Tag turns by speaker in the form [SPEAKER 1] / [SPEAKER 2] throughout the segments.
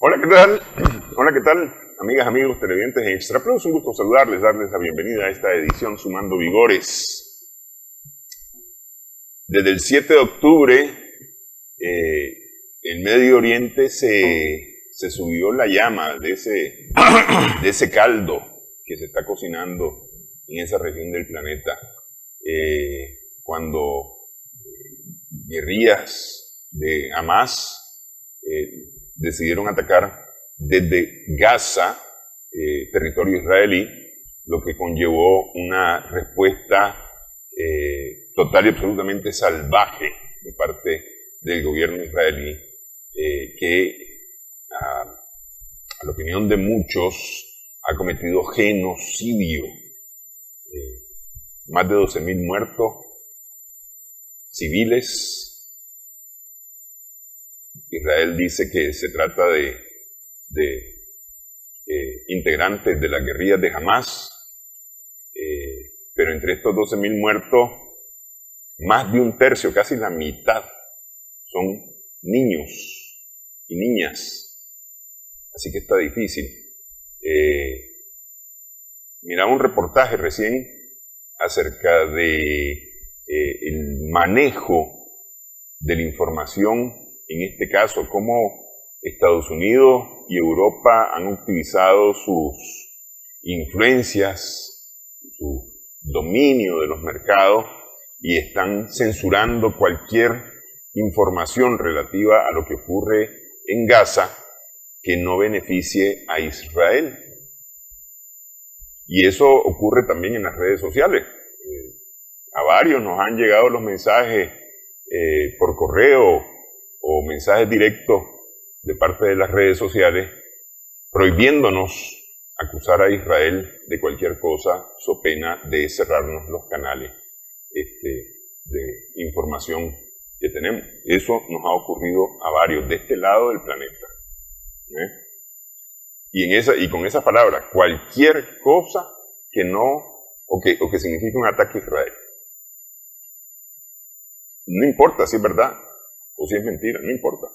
[SPEAKER 1] Hola, ¿qué tal? Hola, ¿qué tal? Amigas, amigos, televidentes en Extra Plus, un gusto saludarles, darles la bienvenida a esta edición Sumando Vigores. Desde el 7 de octubre, en Medio Oriente se subió la llama de ese caldo que se está cocinando en esa región del planeta. Cuando guerrillas de Hamas decidieron atacar desde Gaza, territorio israelí, lo que conllevó una respuesta total y absolutamente salvaje de parte del gobierno israelí, que a la opinión de muchos ha cometido genocidio. Más de 12.000 muertos civiles. Israel dice que se trata de integrantes de las guerrillas de Hamas, pero entre estos 12.000 muertos, más de un tercio, casi la mitad, son niños y niñas. Así que está difícil. Miraba un reportaje recién acerca de el manejo de la información. En este caso, cómo Estados Unidos y Europa han utilizado sus influencias, su dominio de los mercados y están censurando cualquier información relativa a lo que ocurre en Gaza que no beneficie a Israel. Y eso ocurre también en las redes sociales. A varios nos han llegado los mensajes por correo o mensajes directos de parte de las redes sociales prohibiéndonos acusar a Israel de cualquier cosa, so pena de cerrarnos los canales de información que tenemos. Eso nos ha ocurrido a varios de este lado del planeta. Y con esa palabra, cualquier cosa que no, o que signifique un ataque a Israel. No importa si es verdad o si es mentira, no importa.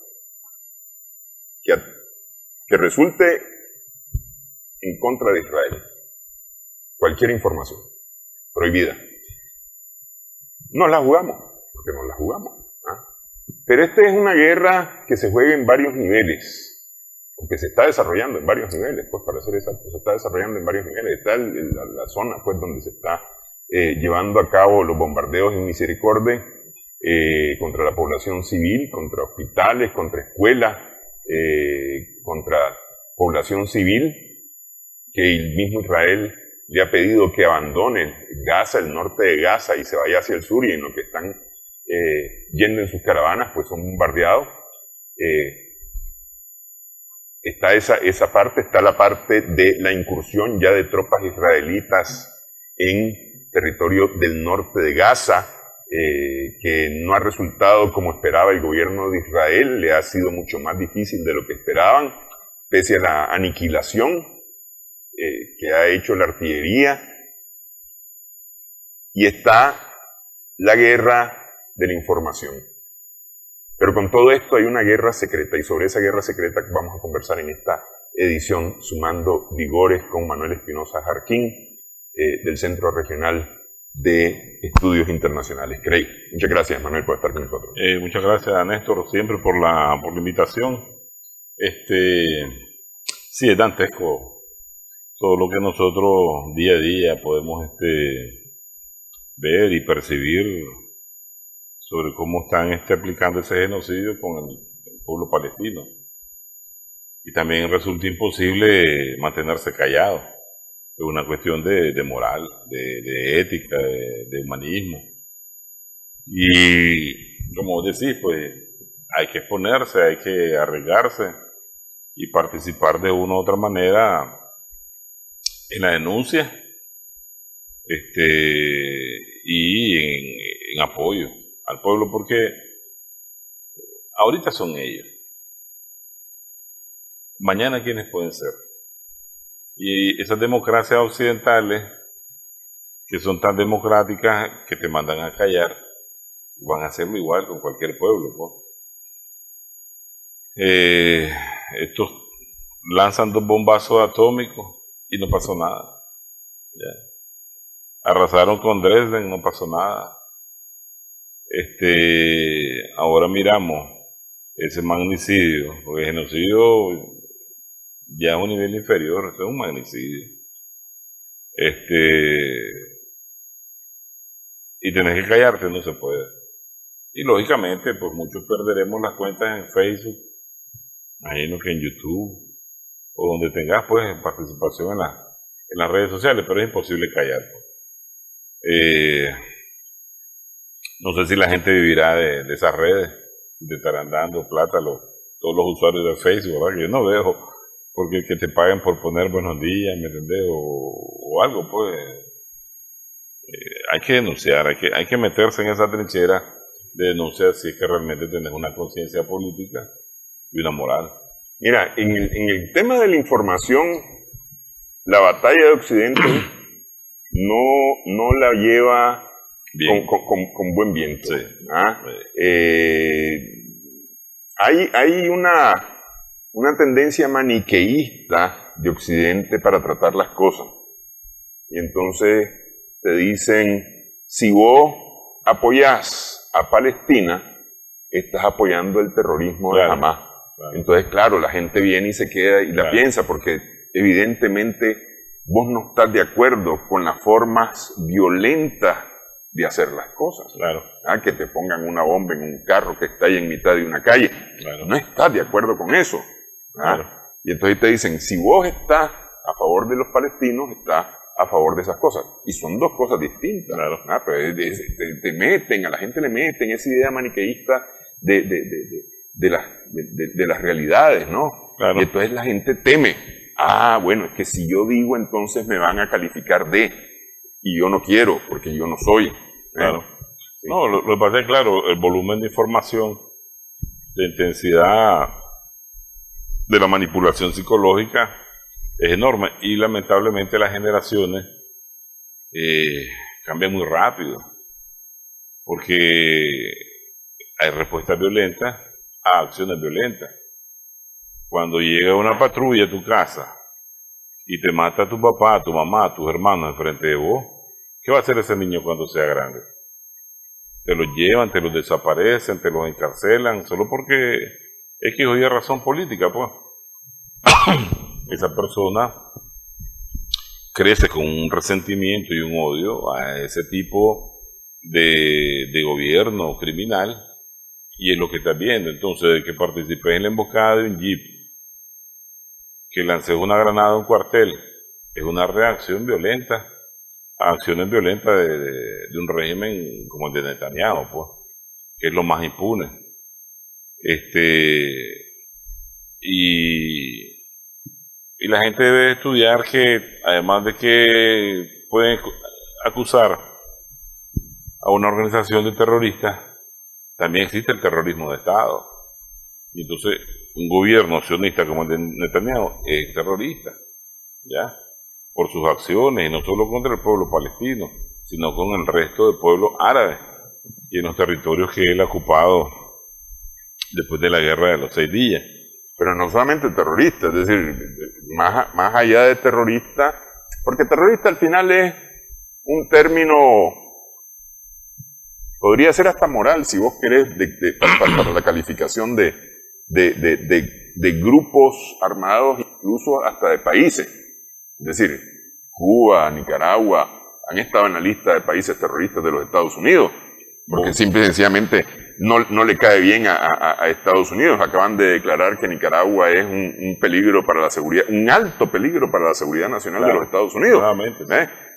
[SPEAKER 1] Que resulte en contra de Israel. Cualquier información prohibida. No la jugamos, porque no la jugamos. Pero esta es una guerra que se juega en varios niveles, o que se está desarrollando en varios niveles, pues para ser exacto, se está desarrollando en varios niveles. Está la zona pues donde se está llevando a cabo los bombardeos en Misericordia, contra la población civil, contra hospitales, contra escuelas, contra población civil, que el mismo Israel le ha pedido que abandone Gaza, el norte de Gaza, y se vaya hacia el sur, y en lo que están yendo en sus caravanas, pues son bombardeados. Está esa parte, está la parte de la incursión ya de tropas israelitas en territorio del norte de Gaza, que no ha resultado como esperaba el gobierno de Israel, le ha sido mucho más difícil de lo que esperaban, pese a la aniquilación que ha hecho la artillería. Y está la guerra de la información. Pero con todo esto hay una guerra secreta, y sobre esa guerra secreta vamos a conversar en esta edición Sumando Vigores con Manuel Espinosa Jarquín, del Centro Regional de Estudios Internacionales, CREI. Muchas gracias, Manuel, por estar con nosotros.
[SPEAKER 2] Muchas gracias, Néstor, siempre por la invitación. Sí, es dantesco todo lo que nosotros día a día podemos ver y percibir sobre cómo están aplicando ese genocidio con el pueblo palestino. Y también resulta imposible mantenerse callado. Es una cuestión de moral, de ética, de humanismo. Y como decís, pues hay que exponerse, hay que arriesgarse y participar de una u otra manera en la denuncia y en apoyo al pueblo, porque ahorita son ellos. Mañana, ¿quiénes pueden ser? Y esas democracias occidentales, que son tan democráticas que te mandan a callar, van a hacerlo igual con cualquier pueblo, pues. Estos lanzan 2 bombazos atómicos y no pasó nada. ¿Ya? Arrasaron con Dresden, no pasó nada. Ahora miramos ese magnicidio, porque el genocidio ya es un nivel inferior, eso es un magnicidio. Y tenés que callarte, no se puede. Y lógicamente, pues muchos perderemos las cuentas en Facebook, imagino que en YouTube, o donde tengas pues participación en las redes sociales, pero es imposible callar. No sé si la gente vivirá de esas redes, si te estarán dando plata todos los usuarios de Facebook, ¿verdad? Que yo no veo, porque que te paguen por poner buenos días, ¿me entendés? O algo, pues. Hay que denunciar, hay que meterse en esa trinchera de denunciar si es que realmente tenés una conciencia política y una moral.
[SPEAKER 1] Mira, en el tema de la información, la batalla de Occidente no la lleva con buen viento.
[SPEAKER 2] Sí.
[SPEAKER 1] ¿Ah? Hay una tendencia maniqueísta de Occidente para tratar las cosas. Y entonces te dicen, si vos apoyás a Palestina, estás apoyando el terrorismo de Hamás. Claro. Entonces, claro, la gente viene y se queda y la piensa, porque evidentemente vos no estás de acuerdo con las formas violentas de hacer las cosas.
[SPEAKER 2] Claro.
[SPEAKER 1] Que te pongan una bomba en un carro que está ahí en mitad de una calle.
[SPEAKER 2] Claro.
[SPEAKER 1] No estás de acuerdo con eso. Claro. Y entonces te dicen, si vos estás a favor de los palestinos, estás a favor de esas cosas. Y son dos cosas distintas.
[SPEAKER 2] Claro.
[SPEAKER 1] Pero te meten, a la gente le meten esa idea maniqueísta de las realidades, ¿no?
[SPEAKER 2] Claro.
[SPEAKER 1] Y entonces la gente teme. Bueno, es que si yo digo, entonces me van a calificar de, y yo no quiero, porque yo no soy.
[SPEAKER 2] Claro. Sí. No, lo que pasa es, claro, el volumen de información, de intensidad de la manipulación psicológica es enorme, y lamentablemente las generaciones cambian muy rápido, porque hay respuestas violentas a acciones violentas. Cuando llega una patrulla a tu casa y te mata a tu papá, a tu mamá, a tus hermanos enfrente de vos, ¿qué va a hacer ese niño cuando sea grande? Te los llevan, te los desaparecen, te los encarcelan, solo porque X o Y razón política, pues. Esa persona crece con un resentimiento y un odio a ese tipo de gobierno criminal, y es lo que estás viendo. Entonces, que participes en la emboscada de un jeep, que lances una granada a un cuartel, es una reacción violenta a acciones violentas de un régimen como el de Netanyahu, pues, que es lo más impune. Y la gente debe estudiar que, además de que pueden acusar a una organización de terroristas, también existe el terrorismo de Estado. Y entonces, un gobierno sionista como el de Netanyahu es terrorista, ¿ya? Por sus acciones, y no solo contra el pueblo palestino, sino con el resto del pueblo árabe y en los territorios que él ha ocupado después de la guerra de los 6 días.
[SPEAKER 1] Pero no solamente terrorista, es decir, más allá de terrorista, porque terrorista al final es un término, podría ser hasta moral, si vos querés, para la calificación de grupos armados, incluso hasta de países. Es decir, Cuba, Nicaragua, han estado en la lista de países terroristas de los Estados Unidos, porque simple y sencillamente no le cae bien a Estados Unidos. Acaban de declarar que Nicaragua es un peligro para la seguridad, un alto peligro para la seguridad nacional de los Estados Unidos.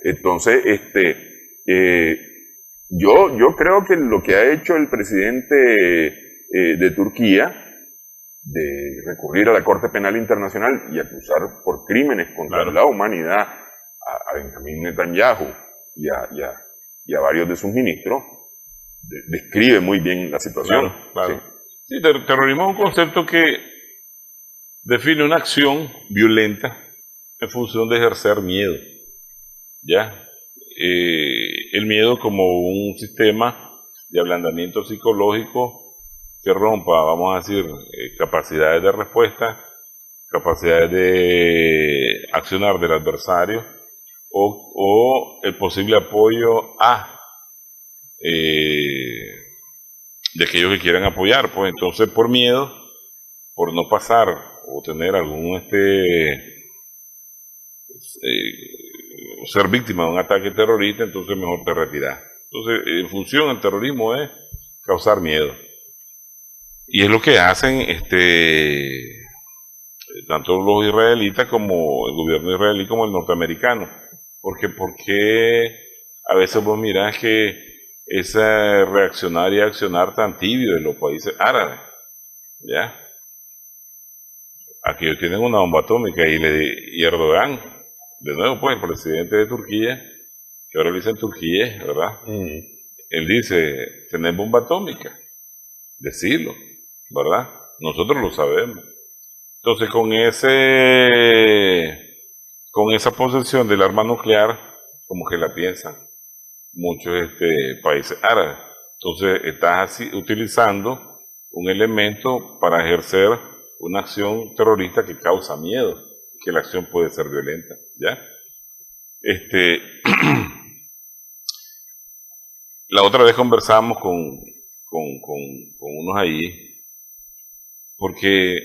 [SPEAKER 1] Entonces, yo creo que lo que ha hecho el presidente de Turquía, de recurrir a la Corte Penal Internacional y acusar por crímenes contra la humanidad a Benjamín Netanyahu y a varios de sus ministros, describe muy bien la situación.
[SPEAKER 2] Claro. Sí, terrorismo es un concepto que define una acción violenta en función de ejercer miedo, ¿ya? El miedo como un sistema de ablandamiento psicológico que rompa, vamos a decir, capacidades de respuesta, capacidades de accionar del adversario o el posible apoyo de aquellos que quieran apoyar, pues entonces por miedo, por no pasar o tener algún ser víctima de un ataque terrorista, entonces mejor te retiras. Entonces, en función, el terrorismo es causar miedo. Y es lo que hacen tanto los israelitas como el gobierno israelí como el norteamericano. Porque a veces vos mirás que esa reaccionar y accionar tan tibio de los países árabes, ¿ya? Aquí tienen una bomba atómica y Erdogan, de nuevo pues el presidente de Turquía, que ahora le dicen Turquía, ¿verdad? Él dice, tener bomba atómica, decirlo, ¿verdad? Nosotros lo sabemos. Entonces con esa posesión del arma nuclear, como que la piensan muchos países árabes. Entonces estás así utilizando un elemento para ejercer una acción terrorista que causa miedo, que la acción puede ser violenta, ¿ya? La otra vez conversamos con unos ahí, porque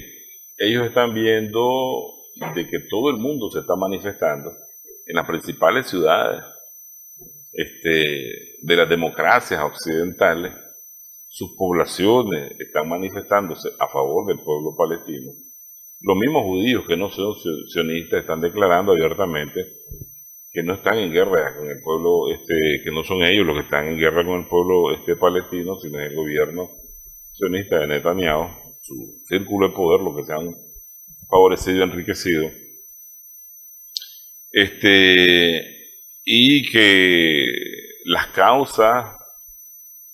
[SPEAKER 2] ellos están viendo de que todo el mundo se está manifestando en las principales ciudades de las democracias occidentales. Sus poblaciones están manifestándose a favor del pueblo palestino. Los mismos judíos que no son sionistas están declarando abiertamente que no están en guerra con el pueblo, que no son ellos los que están en guerra con el pueblo palestino, sino el gobierno sionista de Netanyahu, su círculo de poder, los que se han favorecido y enriquecido. Y que las causas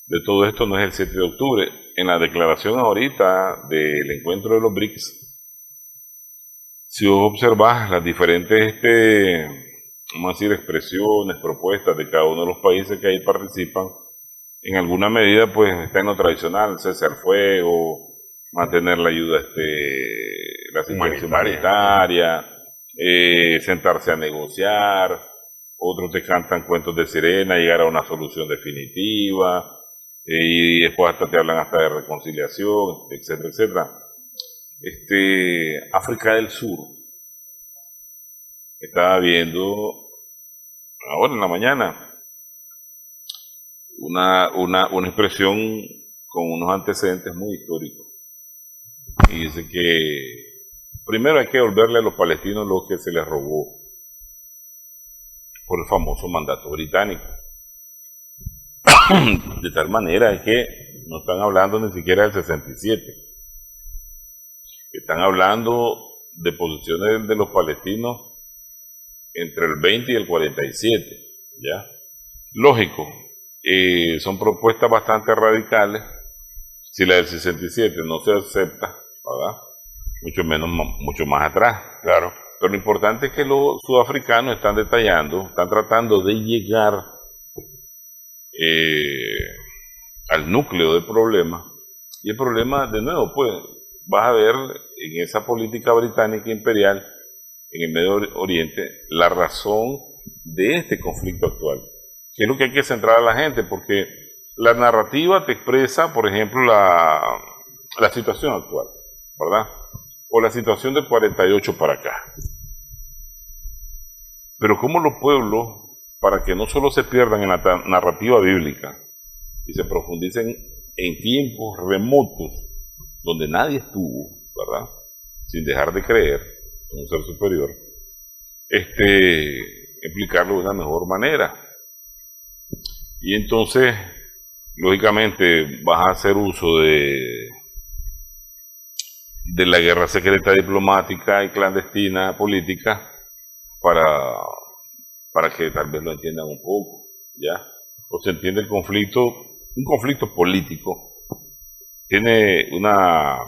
[SPEAKER 2] de todo esto no es el 7 de octubre. En la declaración ahorita del encuentro de los BRICS, si vos observás las diferentes, vamos a decir, expresiones, propuestas de cada uno de los países que ahí participan, en alguna medida pues está en lo tradicional, cese al fuego, mantener la ayuda, la asistencia humanitaria, sentarse a negociar, otros te cantan cuentos de sirena, llegar a una solución definitiva, y después hasta te hablan hasta de reconciliación, etcétera, etcétera. África del Sur, estaba viendo ahora en la mañana una expresión con unos antecedentes muy históricos. Y dice que primero hay que devolverle a los palestinos lo que se les robó por el famoso mandato británico. De tal manera que no están hablando ni siquiera del 67. Están hablando de posiciones de los palestinos entre el 20 y el 47, ¿ya? Lógico, son propuestas bastante radicales. Si la del 67 no se acepta, ¿verdad? Mucho más atrás, claro. Pero lo importante es que los sudafricanos están detallando, están tratando de llegar al núcleo del problema. Y el problema, de nuevo, pues, vas a ver en esa política británica imperial en el Medio Oriente la razón de este conflicto actual, que es lo que hay que centrar a la gente, porque la narrativa te expresa, por ejemplo, la situación actual, ¿verdad? O la situación del 48 para acá. Pero cómo los pueblos, para que no solo se pierdan en la narrativa bíblica y se profundicen en tiempos remotos donde nadie estuvo, ¿verdad? Sin dejar de creer en un ser superior, explicarlo de una mejor manera. Y entonces, lógicamente, vas a hacer uso de la guerra secreta diplomática y clandestina política para que tal vez lo entiendan un poco, ¿ya? O se entiende el conflicto, un conflicto político tiene una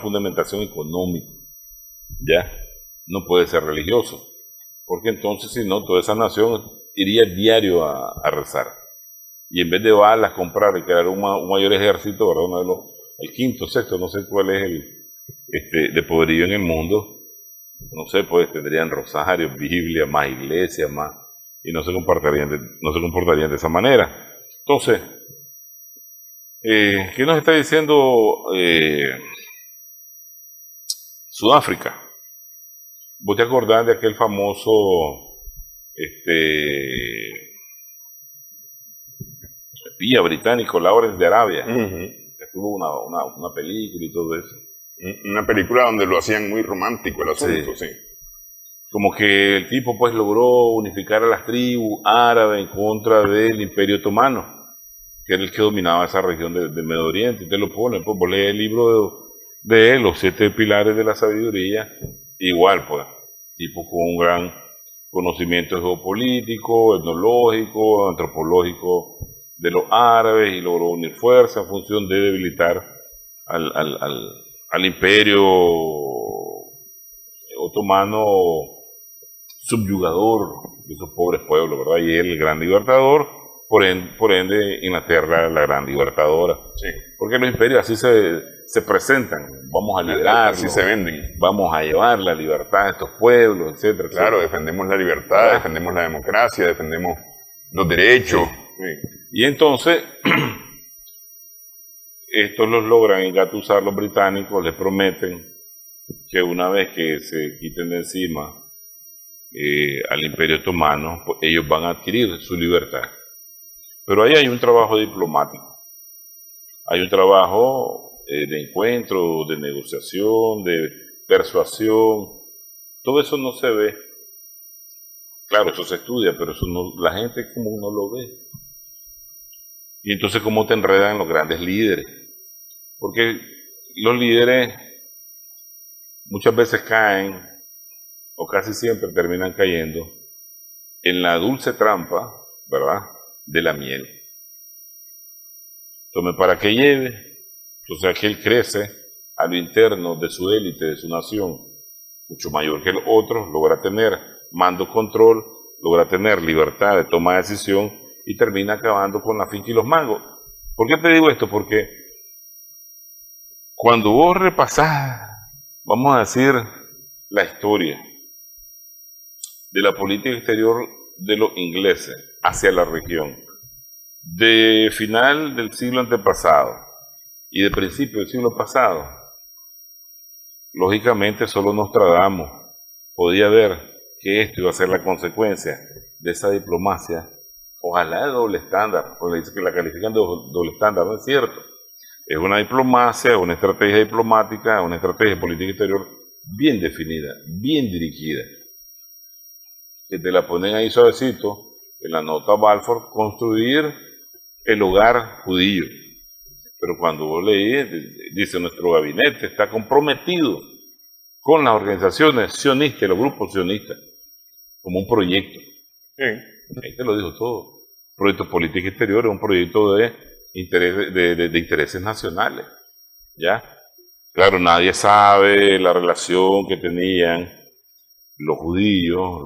[SPEAKER 2] fundamentación económica, ¿ya? No puede ser religioso, porque entonces si no, toda esa nación iría diario a rezar. Y en vez de balas, comprar y crear un mayor ejército, ¿verdad? El quinto, sexto, no sé cuál es el de poderío en el mundo, no sé, pues tendrían rosarios, Biblia, más iglesias, más, y no se comportarían de esa manera. Entonces, ¿qué nos está diciendo Sudáfrica? ¿Vos te acordás de aquel famoso espía británico, Lawrence de Arabia? Que tuvo una película y todo eso.
[SPEAKER 1] Una película donde lo hacían muy romántico el asunto, sí.
[SPEAKER 2] Como que el tipo pues logró unificar a las tribus árabes en contra del Imperio Otomano, que era el que dominaba esa región del Medio Oriente. Y te lo pone, pues vos lees el libro de él, Los 7 Pilares de la Sabiduría, igual pues, tipo con un gran conocimiento geopolítico, etnológico, antropológico de los árabes, y logró unir fuerzas en función de debilitar al Imperio Otomano, subyugador de esos pobres pueblos, ¿verdad? Y él, el gran libertador, por ende Inglaterra, la gran libertadora.
[SPEAKER 1] Sí.
[SPEAKER 2] Porque los imperios así se presentan, vamos a liberarlos,
[SPEAKER 1] así se venden.
[SPEAKER 2] Vamos a llevar la libertad a estos pueblos, etcétera.
[SPEAKER 1] Claro, defendemos la libertad, defendemos la democracia, defendemos los derechos.
[SPEAKER 2] Sí. Y entonces, estos los logran engatusar los británicos, les prometen que una vez que se quiten de encima al Imperio Otomano, pues ellos van a adquirir su libertad. Pero ahí hay un trabajo diplomático, hay un trabajo de encuentro, de negociación, de persuasión. Todo eso no se ve. Claro, eso se estudia, pero eso no, la gente común no lo ve. Y entonces, ¿cómo te enredan los grandes líderes? Porque los líderes muchas veces caen, o casi siempre terminan cayendo, en la dulce trampa, ¿verdad?, de la miel. Entonces, para que lleve, o sea, que él crece a lo interno de su élite, de su nación, mucho mayor que el otro, logra tener mando, control, logra tener libertad de toma de decisión y termina acabando con la finca y los mangos. ¿Por qué te digo esto? Porque cuando vos repasás, vamos a decir, la historia de la política exterior de los ingleses hacia la región, de final del siglo antepasado y de principio del siglo pasado, lógicamente solo Nostradamus podía ver que esto iba a ser la consecuencia de esa diplomacia, ojalá de doble estándar, porque dice que la califican de doble estándar, no es cierto. Es una diplomacia, una estrategia diplomática, una estrategia de política exterior bien definida, bien dirigida, que te la ponen ahí suavecito en la nota Balfour, construir el hogar judío. Pero cuando vos leís, dice nuestro gabinete está comprometido con las organizaciones sionistas y los grupos sionistas como un proyecto.
[SPEAKER 1] Sí.
[SPEAKER 2] Ahí te lo dijo todo. Proyecto política exterior es un proyecto de intereses nacionales. ¿Ya? Claro, nadie sabe la relación que tenían los judíos,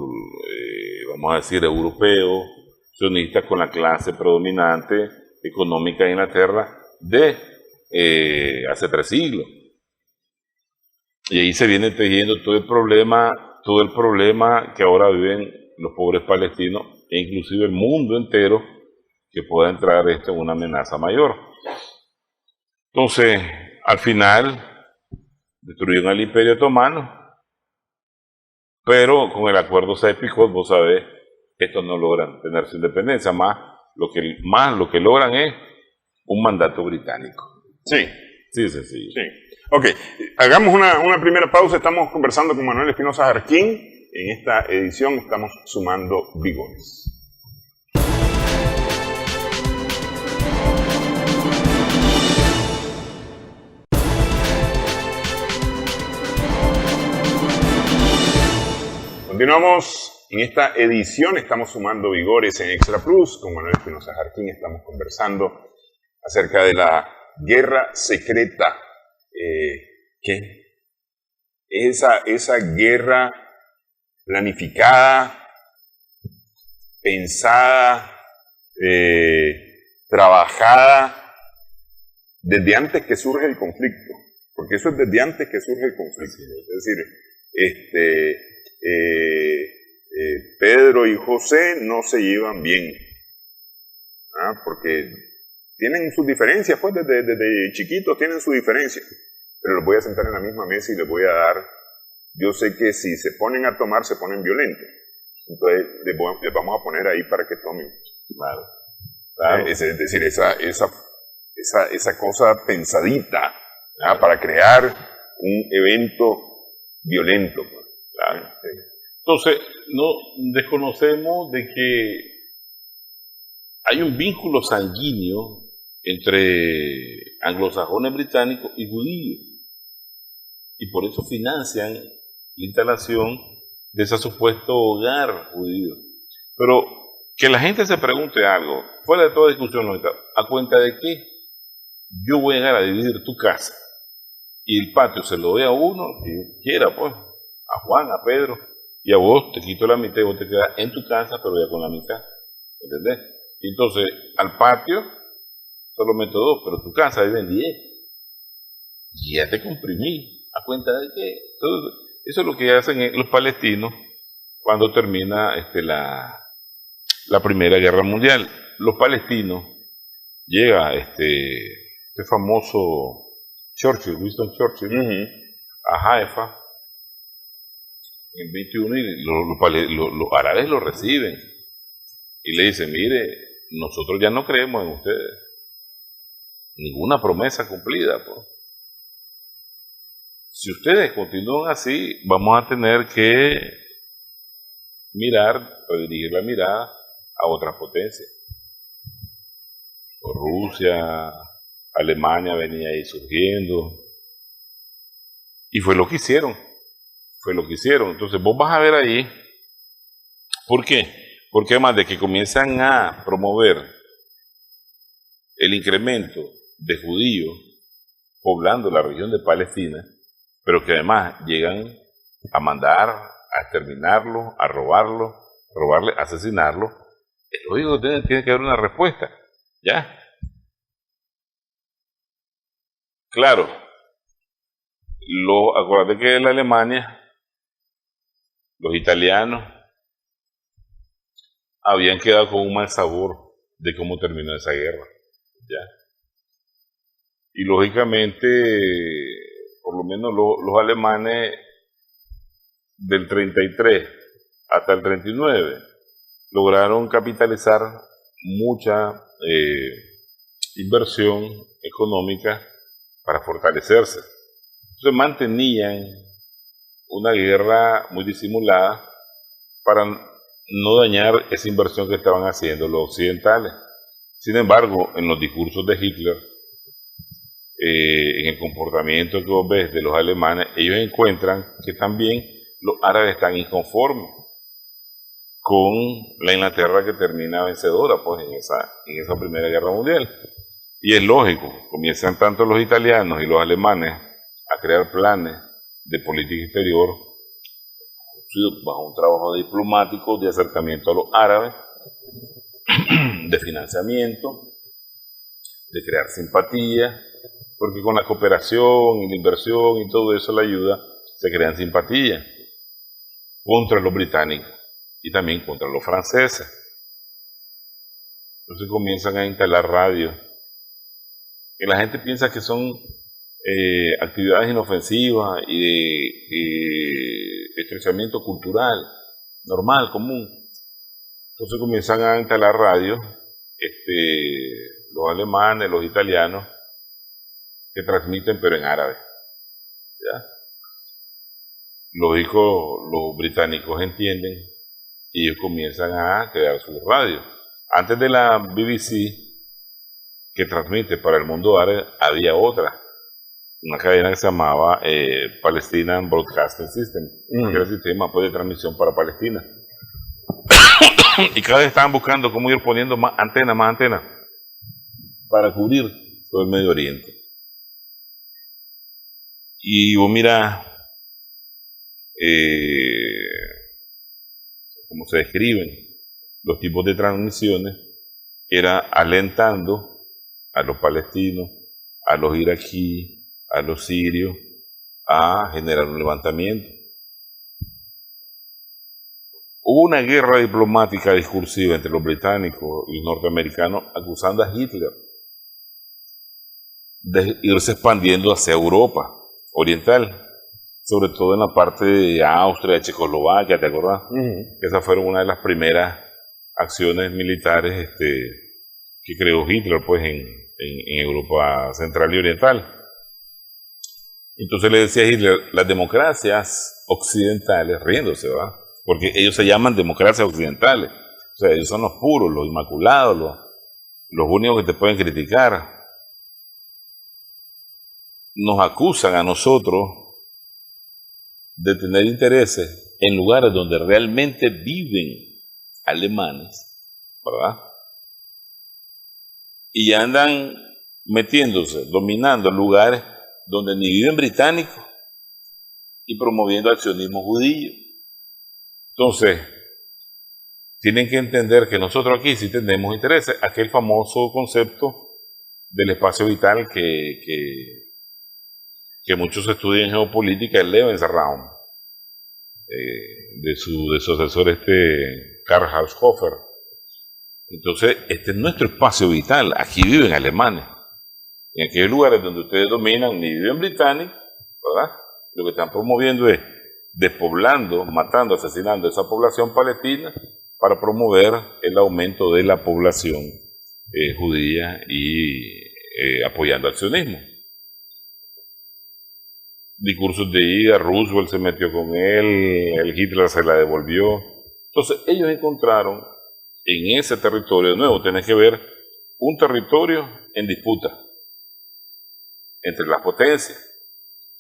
[SPEAKER 2] vamos a decir, europeos, sionistas, con la clase predominante económica de Inglaterra de hace 3 siglos. Y ahí se viene tejiendo todo el problema que ahora viven los pobres palestinos e inclusive el mundo entero, que pueda entrar esto en una amenaza mayor. Entonces, al final, destruyeron al Imperio Otomano, pero con el acuerdo Sykes-Picot, vos sabés, estos no logran tener su independencia, más lo que logran es un mandato británico.
[SPEAKER 1] Sí.
[SPEAKER 2] Sí, sencillo.
[SPEAKER 1] Sí. Ok, hagamos una primera pausa. Estamos conversando con Manuel Espinosa Jarquín. En esta edición estamos sumando vigores. Continuamos en esta edición, estamos sumando vigores en Extra Plus. Con Manuel Espinosa Jarquín estamos conversando acerca de la guerra secreta. ¿Qué? Esa guerra planificada, pensada, trabajada desde antes que surge el conflicto, porque eso es desde antes que surge el conflicto. Es decir, Pedro y José no se llevan bien, porque tienen sus diferencias, pues desde chiquitos tienen sus diferencias, pero los voy a sentar en la misma mesa y les voy a dar, yo sé que si se ponen a tomar se ponen violentos, entonces les vamos a poner ahí para que tomen.
[SPEAKER 2] Claro. Claro.
[SPEAKER 1] Es decir, esa cosa pensadita, para crear un evento violento.
[SPEAKER 2] Claro. Entonces, no desconocemos de que hay un vínculo sanguíneo entre anglosajones británicos y judíos, y por eso financian la instalación de ese supuesto hogar judío. Pero que la gente se pregunte algo, fuera de toda discusión lógica, ¿a cuenta de qué yo voy a llegar a dividir tu casa y el patio se lo doy a uno, que yo quiera, pues, a Juan, a Pedro, y a vos te quito la mitad y vos te quedas en tu casa, pero ya con la mitad, ¿entendés? Y entonces, al patio solo meto 2, pero tu casa viven 10, y ya te comprimí, ¿a cuenta de qué? Entonces, eso es lo que hacen los palestinos cuando termina la Primera Guerra Mundial. Los palestinos, llega este famoso Churchill, Winston Churchill, a Haifa en 21, y los árabes lo reciben y le dicen, mire, nosotros ya no creemos en ustedes, ninguna promesa cumplida, pues. Si ustedes continúan así, vamos a tener que redirigir la mirada a otras potencias. Rusia, Alemania venía ahí surgiendo, y fue lo que hicieron. Entonces vos vas a ver ahí, ¿por qué? Porque además de que comienzan a promover el incremento de judíos poblando la región de Palestina, pero que además llegan a mandar, a exterminarlo, a robarle, a asesinarlo, es lógico que tiene que haber una respuesta, ¿ya? Claro, acuérdate que en la Alemania, los italianos habían quedado con un mal sabor de cómo terminó esa guerra, ¿ya? Y lógicamente, por lo menos los alemanes del 33 hasta el 39 lograron capitalizar mucha inversión económica para fortalecerse. Entonces mantenían una guerra muy disimulada para no dañar esa inversión que estaban haciendo los occidentales. Sin embargo, en los discursos de Hitler, en el comportamiento que vos ves de los alemanes, ellos encuentran que también los árabes están inconformes con la Inglaterra que termina vencedora, pues, en esa Primera Guerra Mundial. Y es lógico, comienzan tanto los italianos y los alemanes a crear planes de política exterior bajo un trabajo diplomático de acercamiento a los árabes, de financiamiento, de crear simpatía, porque con la cooperación y la inversión y todo eso, la ayuda, se crean simpatía contra los británicos y también contra los franceses. Entonces comienzan a instalar radios, y la gente piensa que son actividades inofensivas y de estrechamiento cultural, normal, común. Entonces comienzan a instalar radios, los alemanes, los italianos, que transmiten pero en árabe, ¿ya? Lógico, los británicos entienden y ellos comienzan a crear sus radios. Antes de la BBC, que transmite para el mundo árabe, había otra, una cadena que se llamaba Palestinian Broadcasting System, que era el sistema, pues, de transmisión para Palestina. Y cada vez estaban buscando cómo ir poniendo más antenas, para cubrir todo el Medio Oriente. Y vos mirá cómo se describen los tipos de transmisiones, era alentando a los palestinos, a los iraquíes, a los sirios, a generar un levantamiento. hubo una guerra diplomática discursiva entre los británicos y los norteamericanos acusando a Hitler de irse expandiendo hacia Europa Oriental, sobre todo en la parte de Austria, de Checoslovaquia, ¿te acordás? Esas fueron una de las primeras acciones militares que creó Hitler pues, en Europa Central y Oriental. Entonces le decía a Hitler, las democracias occidentales, riéndose, ¿verdad? Porque ellos se llaman democracias occidentales. O sea, ellos son los puros, los inmaculados, los únicos que te pueden criticar. Nos acusan a nosotros de tener intereses en lugares donde realmente viven alemanes, ¿verdad? Y andan metiéndose, dominando lugares donde ni viven británicos y promoviendo accionismo judío. Entonces, tienen que entender que nosotros aquí sí tenemos intereses. Aquel famoso concepto del espacio vital que muchos estudian geopolítica, el Lebensraum, de su asesor Karl Haushofer. Entonces, este es nuestro espacio vital. Aquí viven alemanes. En aquellos lugares donde ustedes dominan ni viven británicos, ¿verdad? Lo que están promoviendo es despoblando, matando, asesinando a esa población palestina para promover el aumento de la población judía y apoyando al sionismo. Discursos de ida, Roosevelt se metió con él, el Hitler se la devolvió. Entonces ellos encontraron en ese territorio, de nuevo, tenés que ver un territorio en disputa entre las potencias.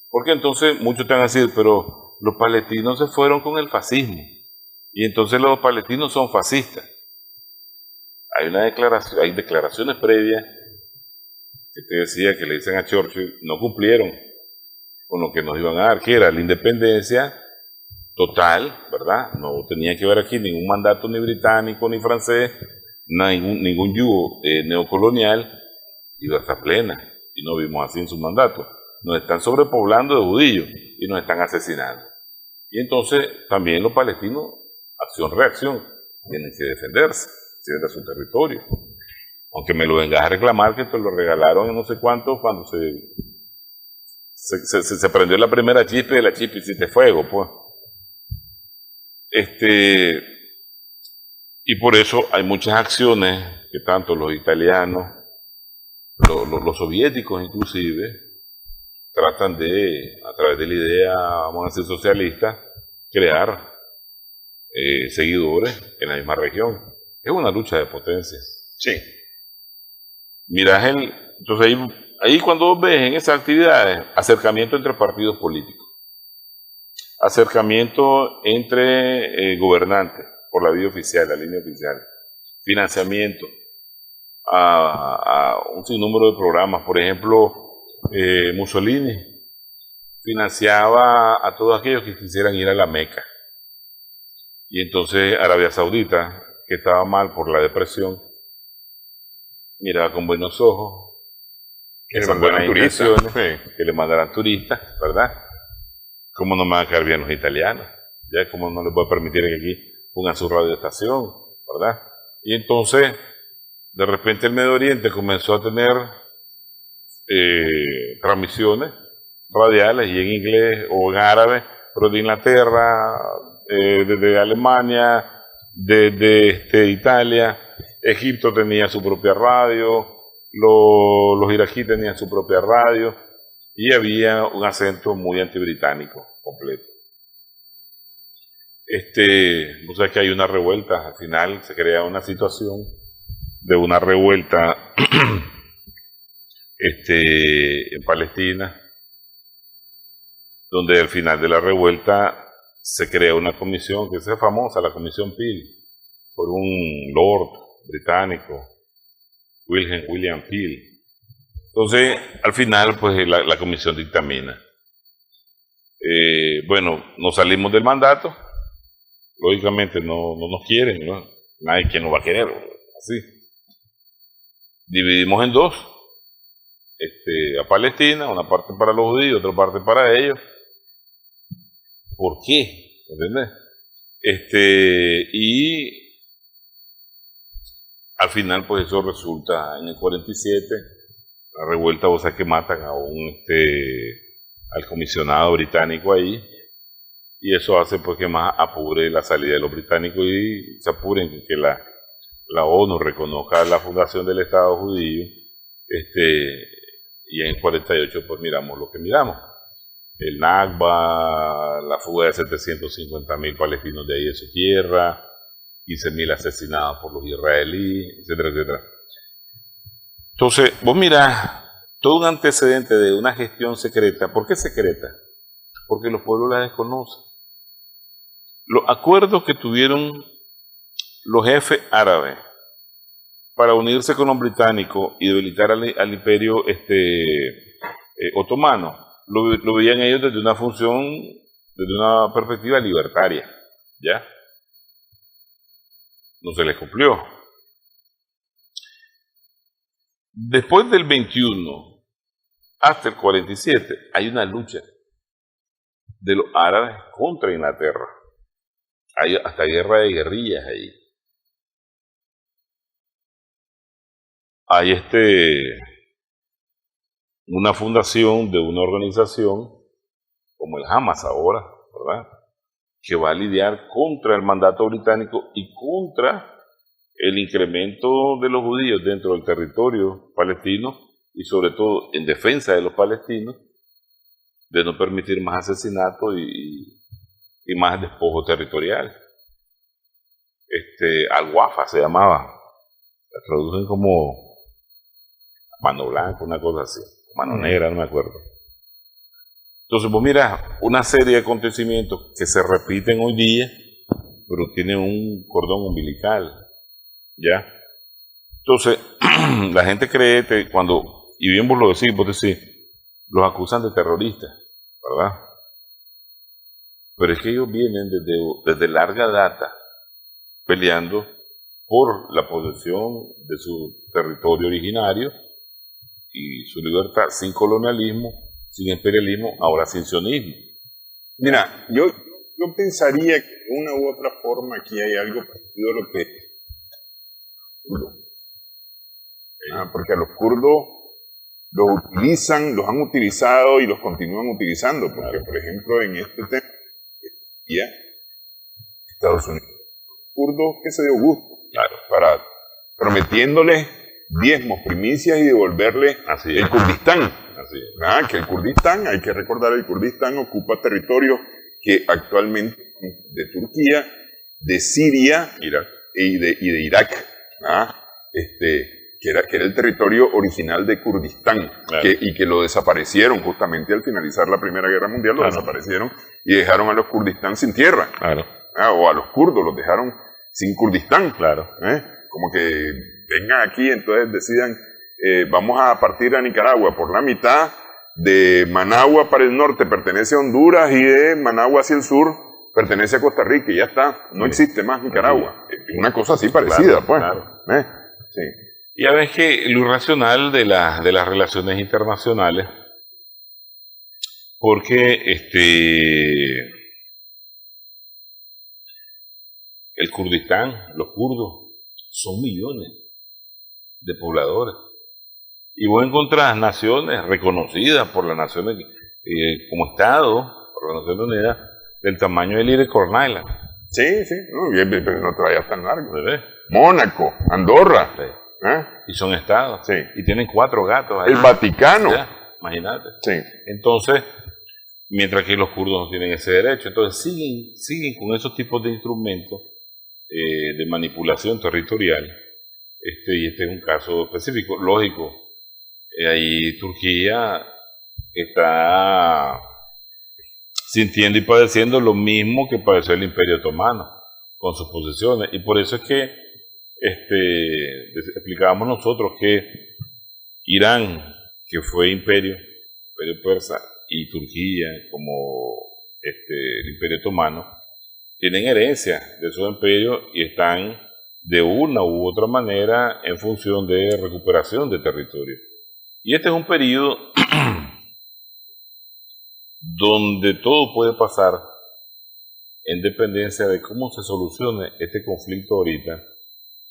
[SPEAKER 2] Porque entonces muchos te van a decir, pero los palestinos se fueron con el fascismo y entonces los palestinos son fascistas. Hay declaraciones previas que te decía que le dicen a Churchill, no cumplieron con lo que nos iban a dar, que era la independencia total, ¿verdad? No tenía que ver aquí ningún mandato ni británico ni francés, ningún yugo neocolonial, libertad plena, y no vimos así en su mandato. Nos están sobrepoblando de judíos y nos están asesinando. Y entonces también los palestinos, acción-reacción, tienen que defenderse de su territorio. Aunque me lo vengas a reclamar que te lo regalaron en no sé cuánto cuando se prendió la primera chispa y la chispa hiciste fuego, pues. Y por eso hay muchas acciones que tanto los italianos, los soviéticos inclusive, tratan de, a través de la idea, vamos a decir, socialista, crear seguidores en la misma región. Es una lucha de potencias.
[SPEAKER 1] Sí.
[SPEAKER 2] Mirás entonces ahí cuando vos ves en esas actividades, acercamiento entre partidos políticos, acercamiento entre gobernantes por la vía oficial, la línea oficial, financiamiento a un sinnúmero de programas. Por ejemplo, Mussolini financiaba a todos aquellos que quisieran ir a la Meca. Y entonces Arabia Saudita, que estaba mal por la depresión, miraba con buenos ojos
[SPEAKER 1] que le mandaran turistas,
[SPEAKER 2] que le mandaran turistas, ¿verdad? ¿Cómo no me van a caer bien los italianos? ¿Ya? ¿Cómo no les voy a permitir que aquí pongan su radioestación, ¿verdad? Y entonces, de repente el Medio Oriente comenzó a tener transmisiones radiales y en inglés o en árabe, pero de Inglaterra, de Alemania, de Italia. Egipto tenía su propia radio, los iraquíes tenían su propia radio y había un acento muy antibritánico completo. O sea que hay una revuelta, al final se crea una situación de una revuelta en Palestina, donde al final de la revuelta se crea una comisión que es famosa, la Comisión Peel, por un lord británico, William Peel. Entonces, al final, pues la comisión dictamina. Bueno, nos salimos del mandato, lógicamente no nos quieren, ¿no? Nadie que nos va a querer, así. Dividimos en dos, a Palestina, una parte para los judíos, otra parte para ellos. ¿Por qué? ¿Entendés? Y al final, pues eso resulta en el 47, la revuelta, vos sabés que matan a al comisionado británico ahí, y eso hace pues que más apure la salida de los británicos y se apuren que la ONU reconozca la fundación del Estado judío, y en el 48 pues miramos lo que miramos. El Nakba, la fuga de 750.000 palestinos de ahí de su tierra, 15.000 asesinados por los israelíes, etcétera, etcétera. Entonces, vos mirás todo un antecedente de una gestión secreta. ¿Por qué secreta? Porque los pueblos la desconocen. Los acuerdos que tuvieron los jefes árabes para unirse con los británicos y debilitar al imperio otomano, lo veían ellos desde una función, desde una perspectiva libertaria, ¿ya? No se les cumplió. Después del 21 hasta el 47 hay una lucha de los árabes contra Inglaterra. Hay hasta guerra de guerrillas ahí. Hay una fundación de una organización como el Hamas ahora, ¿verdad?, que va a lidiar contra el mandato británico y contra el incremento de los judíos dentro del territorio palestino y sobre todo en defensa de los palestinos, de no permitir más asesinatos y más despojo territorial. Al-Wafa se llamaba, la traducen como mano blanca, una cosa así, mano negra, no me acuerdo. Entonces, pues mira, una serie de acontecimientos que se repiten hoy día, pero tienen un cordón umbilical, ¿ya? Entonces, la gente cree que cuando, y bien vos decís, los acusan de terroristas, ¿verdad? Pero es que ellos vienen desde larga data peleando por la posesión de su territorio originario y su libertad, sin colonialismo, sin imperialismo, ahora sin sionismo.
[SPEAKER 1] Mira, yo pensaría que de una u otra forma aquí hay algo parecido a lo que... porque a los kurdos los han utilizado y los continúan utilizando, porque por ejemplo en este tema, Estados Unidos, kurdos que se dio gusto, para prometiéndoles diezmos, primicias y devolverle el Kurdistán. Que el Kurdistán, hay que recordar, el Kurdistán ocupa territorios que actualmente de Turquía, de Siria y de Irak, que era el territorio original de Kurdistán, y que lo desaparecieron justamente al finalizar la Primera Guerra Mundial, lo desaparecieron y dejaron a los Kurdistán sin tierra, o a los kurdos los dejaron sin Kurdistán, como que vengan aquí, entonces decidan, vamos a partir a Nicaragua por la mitad, de Managua para el norte pertenece a Honduras y de Managua hacia el sur pertenece a Costa Rica y ya está, no existe más Nicaragua. Una cosa así parecida, Sí.
[SPEAKER 2] Y a veces que lo irracional de las relaciones internacionales, porque el Kurdistán, los kurdos, son millones de pobladores. Y vos encontrás naciones reconocidas por las naciones como Estado, por las Naciones Unidas, del tamaño de Lirecorn Island.
[SPEAKER 1] Sí, pero no te vayas tan largo. Mónaco, Andorra.
[SPEAKER 2] Y son estados. Y tienen 4 gatos ahí.
[SPEAKER 1] El Vaticano.
[SPEAKER 2] Imagínate. Entonces, mientras que los kurdos no tienen ese derecho, entonces siguen con esos tipos de instrumentos de manipulación territorial. Y este es un caso específico, lógico. Ahí Turquía está sintiendo y padeciendo lo mismo que padeció el Imperio Otomano con sus posesiones, y por eso es que explicábamos nosotros que Irán, que fue imperio persa, y Turquía como el Imperio Otomano, tienen herencia de esos imperios y están de una u otra manera en función de recuperación de territorio. Y este es un periodo donde todo puede pasar en dependencia de cómo se solucione este conflicto ahorita,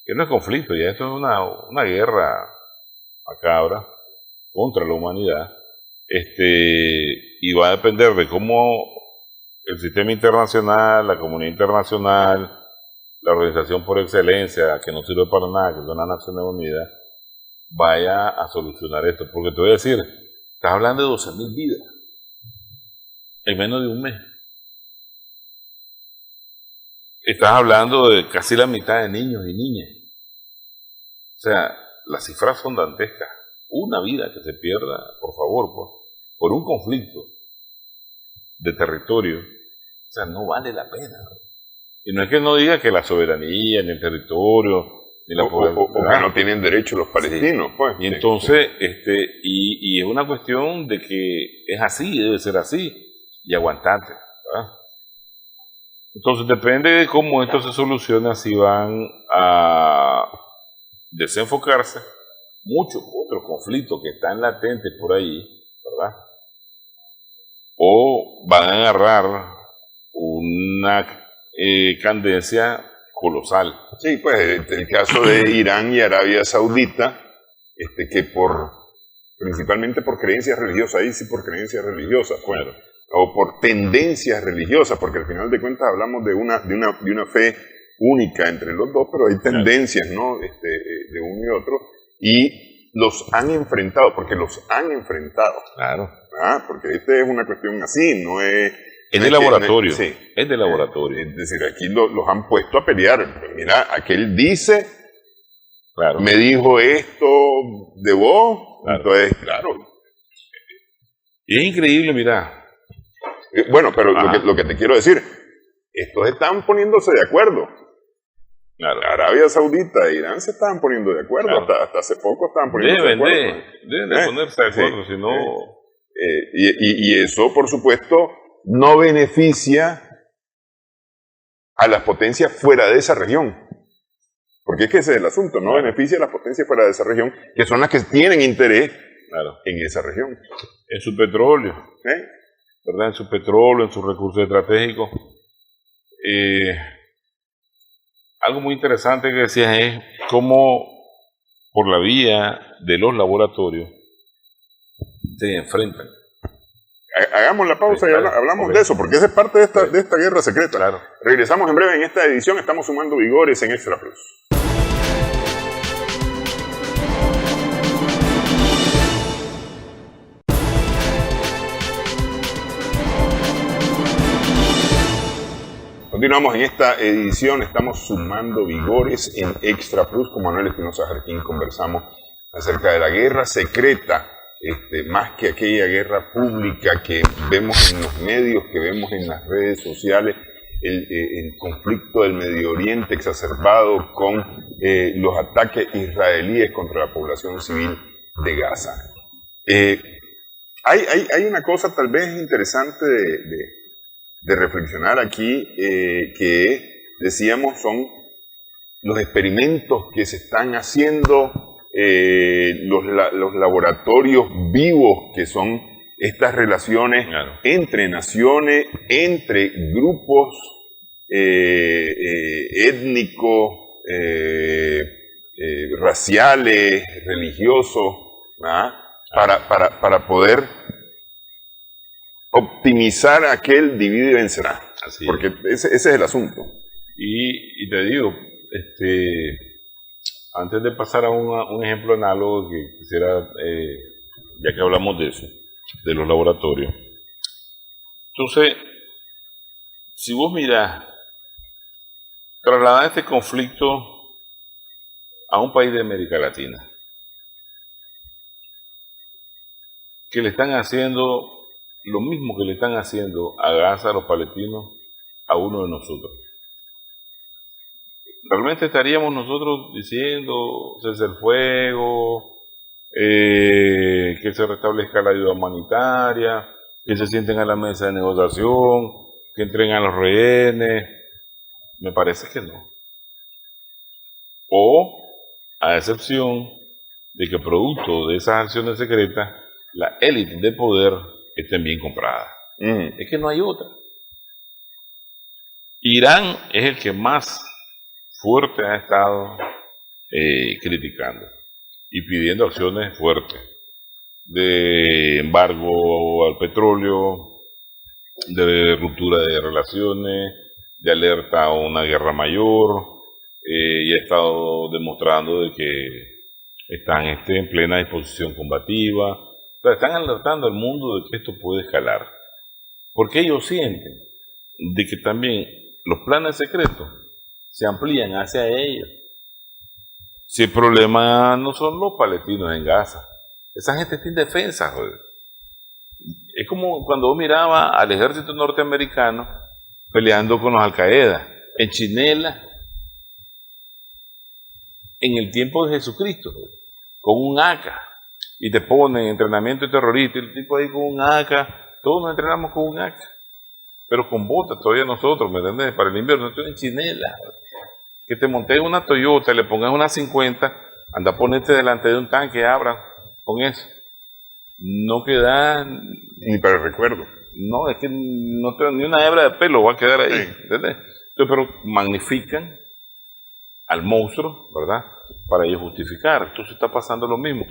[SPEAKER 2] que no es conflicto, ya esto es una guerra macabra contra la humanidad, y va a depender de cómo el sistema internacional, la comunidad internacional, la organización por excelencia, que no sirve para nada, que son las Naciones Unidas, vaya a solucionar esto. Porque te voy a decir, estás hablando de 12.000 vidas en menos de un mes. Estás hablando de casi la mitad de niños y niñas. O sea, las cifras son dantescas. Una vida que se pierda, por favor, por un conflicto de territorio, o sea, no vale la pena. Y no es que no diga que la soberanía, ni el territorio, ni la población,
[SPEAKER 1] o que no tienen derecho los palestinos,
[SPEAKER 2] sí.
[SPEAKER 1] pues.
[SPEAKER 2] Y entonces, y es una cuestión de que es así, debe ser así, y aguantante, ¿verdad? Entonces depende de cómo esto se solucione, así van a desenfocarse muchos otros conflictos que están latentes por ahí, ¿verdad? O van a agarrar una candencia colosal.
[SPEAKER 1] Sí, pues el caso de Irán y Arabia Saudita, que principalmente por creencias religiosas, ahí sí por creencias religiosas, pues,
[SPEAKER 2] Claro.
[SPEAKER 1] o por tendencias religiosas, porque al final de cuentas hablamos de una fe única entre los dos, pero hay tendencias, ¿no? De uno y otro, y los han enfrentado, porque los han enfrentado.
[SPEAKER 2] Claro.
[SPEAKER 1] Porque es una cuestión así, no es...
[SPEAKER 2] Es
[SPEAKER 1] no
[SPEAKER 2] de
[SPEAKER 1] que-
[SPEAKER 2] laboratorio.
[SPEAKER 1] sí.
[SPEAKER 2] Es de laboratorio.
[SPEAKER 1] Es decir, aquí los han puesto a pelear. Mira, aquel dice,
[SPEAKER 2] Claro.
[SPEAKER 1] me dijo esto de vos,
[SPEAKER 2] Claro.
[SPEAKER 1] entonces, claro.
[SPEAKER 2] Y es increíble, mira.
[SPEAKER 1] Bueno, pero
[SPEAKER 2] Ajá.
[SPEAKER 1] lo que te quiero decir, estos están poniéndose de acuerdo.
[SPEAKER 2] Claro.
[SPEAKER 1] Arabia Saudita e Irán se estaban poniendo de acuerdo,
[SPEAKER 2] Claro.
[SPEAKER 1] hasta hace poco estaban poniéndose de acuerdo.
[SPEAKER 2] Deben de ponerse de acuerdo,
[SPEAKER 1] Sí.
[SPEAKER 2] si no...
[SPEAKER 1] Y eso, por supuesto, no beneficia a las potencias fuera de esa región. Porque es que ese es el asunto, no
[SPEAKER 2] Claro.
[SPEAKER 1] beneficia a las potencias fuera de esa región, que son las que tienen interés
[SPEAKER 2] Claro.
[SPEAKER 1] en esa región.
[SPEAKER 2] En su petróleo,
[SPEAKER 1] ¿Eh?
[SPEAKER 2] ¿verdad? En su petróleo, en sus recursos estratégicos. Algo muy interesante que decías es cómo por la vía de los laboratorios se enfrentan.
[SPEAKER 1] Hagamos la pausa y
[SPEAKER 2] Claro.
[SPEAKER 1] hablamos
[SPEAKER 2] Ok.
[SPEAKER 1] de eso, porque esa es parte de esta guerra secreta.
[SPEAKER 2] Claro.
[SPEAKER 1] Regresamos en breve en esta edición, estamos sumando vigores en Extra Plus. Continuamos en esta edición, estamos sumando vigores en Extra Plus. Con Manuel Espinosa Jarquín conversamos acerca de la guerra secreta, más que aquella guerra pública que vemos en los medios, que vemos en las redes sociales, el conflicto del Medio Oriente exacerbado con los ataques israelíes contra la población civil de Gaza. Hay una cosa tal vez interesante de reflexionar aquí, que decíamos son los experimentos que se están haciendo, los laboratorios vivos que son estas relaciones
[SPEAKER 2] Claro.
[SPEAKER 1] entre naciones, entre grupos étnicos, raciales, religiosos, para poder optimizar aquel divide y vencerá.
[SPEAKER 2] Así es.
[SPEAKER 1] Porque ese es el asunto.
[SPEAKER 2] Y te digo, antes de pasar a un ejemplo análogo que quisiera, ya que hablamos de eso, de los laboratorios. Entonces, si vos mirás, trasladar este conflicto a un país de América Latina, que le están haciendo lo mismo que le están haciendo a Gaza, a los palestinos, a uno de nosotros. Realmente estaríamos nosotros diciendo cese el fuego, que se restablezca la ayuda humanitaria, que se sienten a la mesa de negociación, que entreguen a los rehenes. Me parece que no. O, a excepción de que producto de esas acciones secretas, la élite de poder estén bien compradas. Es que no hay otra. Irán es el que más fuerte ha estado criticando y pidiendo acciones fuertes de embargo al petróleo, de ruptura de relaciones, de alerta a una guerra mayor, y ha estado demostrando de que están en plena disposición combativa. O sea, están alertando al mundo de que esto puede escalar, porque ellos sienten de que también los planes secretos se amplían hacia ellos. Si el problema no son los palestinos en Gaza, esa gente está indefensa, joder. Es como cuando vos mirabas al ejército norteamericano peleando con los Al-Qaeda en Chinela en el tiempo de Jesucristo, joder, con un AK, y te ponen entrenamiento de terrorista, y el tipo ahí con un AK, todos nos entrenamos con un AK, pero con botas todavía nosotros, ¿me entiendes? Para el invierno, estoy en Chinela. Que te montes una Toyota, le pongas una 50, anda a ponerte delante de un tanque, abra con eso. No queda...
[SPEAKER 1] Ni para el recuerdo.
[SPEAKER 2] No, es que no te, ni una hebra de pelo va a quedar ahí,
[SPEAKER 1] Sí.
[SPEAKER 2] ¿entendés? Entonces, pero magnifican al monstruo, ¿verdad? Para ellos justificar. Entonces está pasando lo mismo.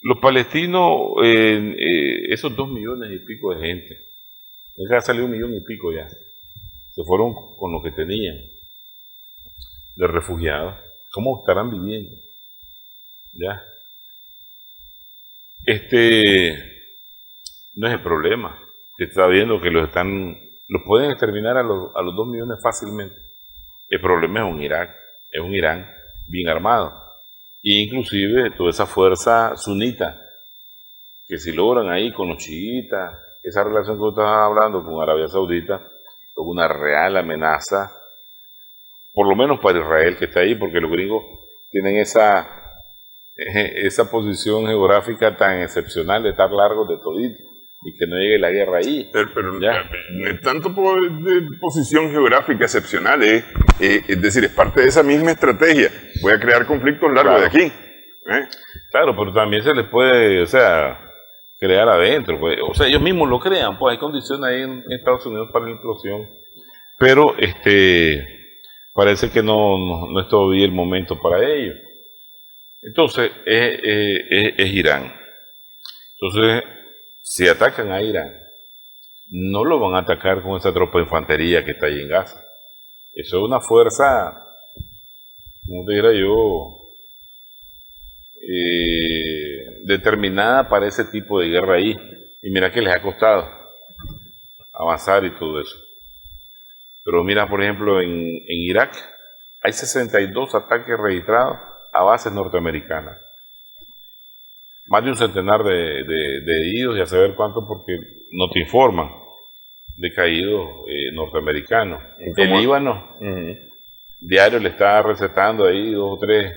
[SPEAKER 2] Los palestinos, esos 2 millones y pico de gente, ya salió 1 millón y pico ya, se fueron con lo que tenían de refugiados. ¿Cómo estarán viviendo? ¿Ya? No es el problema. Se está viendo que los pueden exterminar a los 2 millones fácilmente. El problema es un Irán bien armado. E inclusive toda esa fuerza sunita, que si logran ahí con los chiitas, esa relación que usted estaba hablando con Arabia Saudita, es una real amenaza, por lo menos para Israel que está ahí, porque los gringos tienen esa posición geográfica tan excepcional de estar largos de todito y que no llegue la guerra ahí.
[SPEAKER 1] Pero no es tanto de posición geográfica excepcional, es decir, es parte de esa misma estrategia. Voy a crear conflictos largos de aquí.
[SPEAKER 2] Claro, pero también se les puede, o sea, crear adentro, pues. O sea, ellos mismos lo crean, pues hay condiciones ahí en Estados Unidos para la implosión, pero parece que no es todavía el momento para ello. Entonces, es Irán. Entonces, si atacan a Irán, no lo van a atacar con esa tropa de infantería que está ahí en Gaza. Eso es una fuerza, como te dijera yo, determinada para ese tipo de guerra ahí. Y mira que les ha costado avanzar y todo eso. Pero mira, por ejemplo, en Irak hay 62 ataques registrados a bases norteamericanas. Más de un centenar de heridos, y a saber cuánto, porque no te informan de caídos norteamericanos. El Líbano, diario le está recetando ahí 2 o 3.